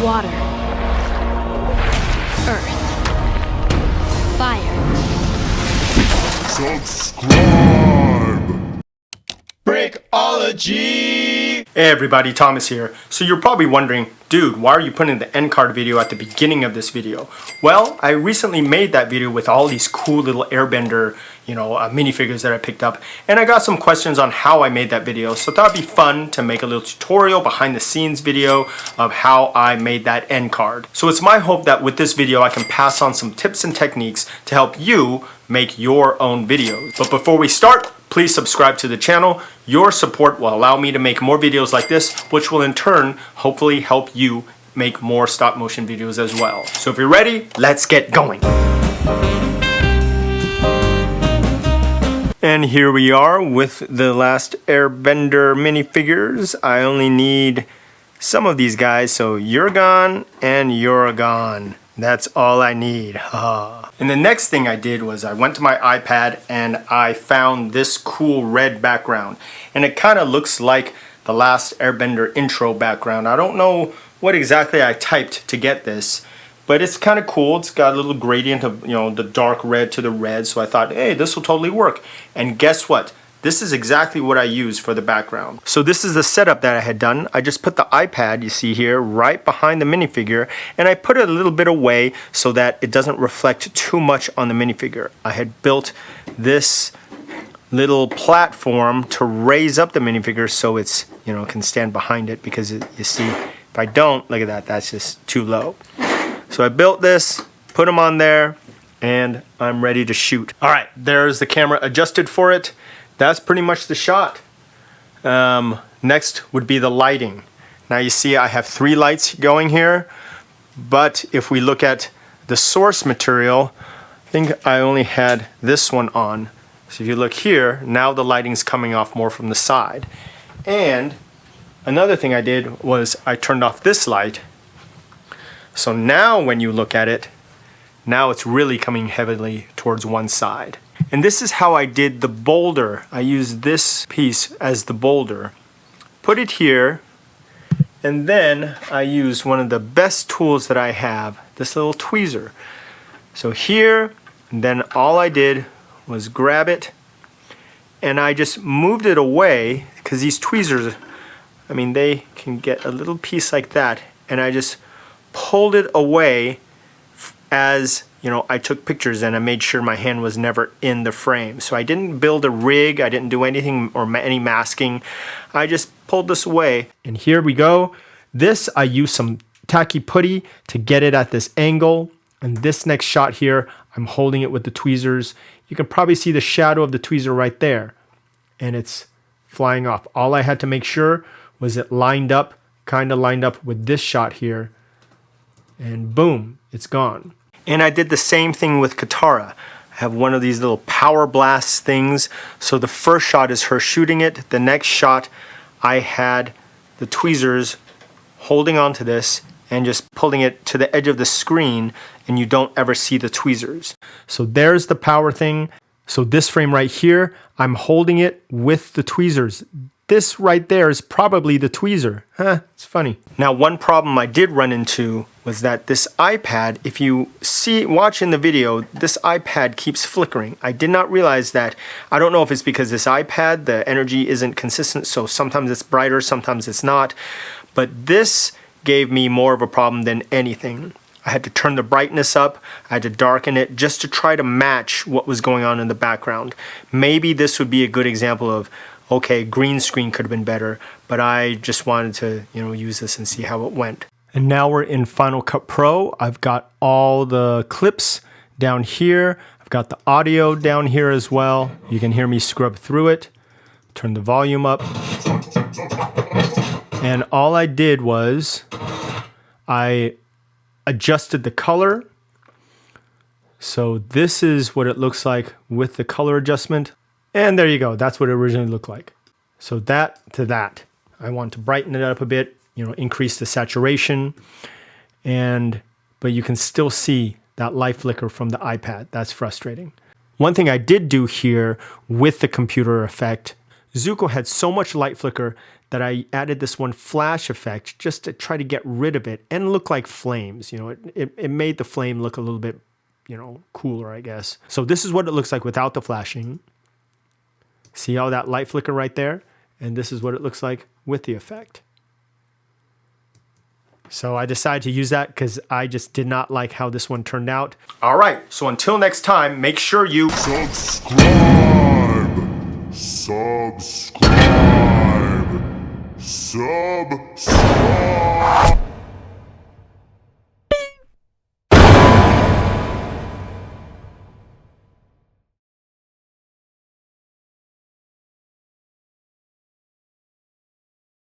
water, earth, fire. Subscribe! Brickology! Hey everybody, Thomas here. So you're probably wondering, dude, why are you putting the Endcard video at the beginning of this video? Well, I recently made that video with all these cool little Airbender, minifigures that I picked up, and I got some questions on how I made that video, so I thought it'd be fun to make a little tutorial behind the scenes video of how I made that Endcard. So it's my hope that with this video I can pass on some tips and techniques to help you make your own videos. But before we start, please subscribe to the channel. Your support will allow me to make more videos like this, which will in turn hopefully help you make more stop motion videos as well. So if you're ready, let's get going. And here we are with the Last Airbender minifigures. I only need some of these guys, so you're gone and you're gone. That's all I need. And the next thing I did was I went to my iPad and I found this cool red background. And it kind of looks like the Last Airbender intro background. I don't know what exactly I typed to get this, but it's kind of cool. It's got a little gradient of, the dark red to the red. So I thought, hey, this will totally work. And guess what? This is exactly what I used for the background. So this is the setup that I had done. I just put the iPad, you see here, right behind the minifigure, and I put it a little bit away so that it doesn't reflect too much on the minifigure. I had built this little platform to raise up the minifigure so it's, can stand behind it, because you see, if I don't, look at that, that's just too low. So I built this, put them on there, and I'm ready to shoot. All right, there's the camera adjusted for it. That's pretty much the shot. Next would be the lighting. Now you see I have 3 lights going here, but if we look at the source material, I think I only had this one on. So if you look here, now the lighting's coming off more from the side. And another thing I did was I turned off this light. So now when you look at it, now it's really coming heavily towards one side. And this is how I did the boulder. I used this piece as the boulder. Put it here, and then I used one of the best tools that I have, this little tweezer. So here, and then all I did was grab it, and I just moved it away, because these tweezers, they can get a little piece like that, and I just pulled it away as I took pictures, and I made sure my hand was never in the frame. So I didn't build a rig, I didn't do anything or any masking. I just pulled this away. And here we go. This, I used some tacky putty to get it at this angle. And this next shot here, I'm holding it with the tweezers. You can probably see the shadow of the tweezer right there. And it's flying off. All I had to make sure was it lined up, kind of lined up with this shot here. And boom, it's gone. And I did the same thing with Katara. I have one of these little power blast things. So the first shot is her shooting it. The next shot, I had the tweezers holding onto this and just pulling it to the edge of the screen, and you don't ever see the tweezers. So there's the power thing. So this frame right here, I'm holding it with the tweezers. This right there is probably the tweezer. It's funny. Now, one problem I did run into was that this iPad, if you watch in the video, this iPad keeps flickering. I did not realize that. I don't know if it's because this iPad, the energy isn't consistent, so sometimes it's brighter, sometimes it's not. But this gave me more of a problem than anything. I had to turn the brightness up, I had to darken it just to try to match what was going on in the background. Maybe this would be a good example of, okay, green screen could have been better, but I just wanted to, use this and see how it went. And now we're in Final Cut Pro. I've got all the clips down here. I've got the audio down here as well. You can hear me scrub through it. Turn the volume up. And all I did was I adjusted the color. So this is what it looks like with the color adjustment. And there you go. That's what it originally looked like. So that to that. I want to brighten it up a bit, increase the saturation. But you can still see that light flicker from the iPad. That's frustrating. One thing I did do here with the computer effect, Zuko had so much light flicker that I added this one flash effect just to try to get rid of it and look like flames. You know, it made the flame look a little bit, you know, cooler, I guess. So this is what it looks like without the flashing. See all that light flicker right there? And this is what it looks like with the effect. So I decided to use that because I just did not like how this one turned out. All right, so until next time, make sure you Subscribe. Subscribe. Subscribe.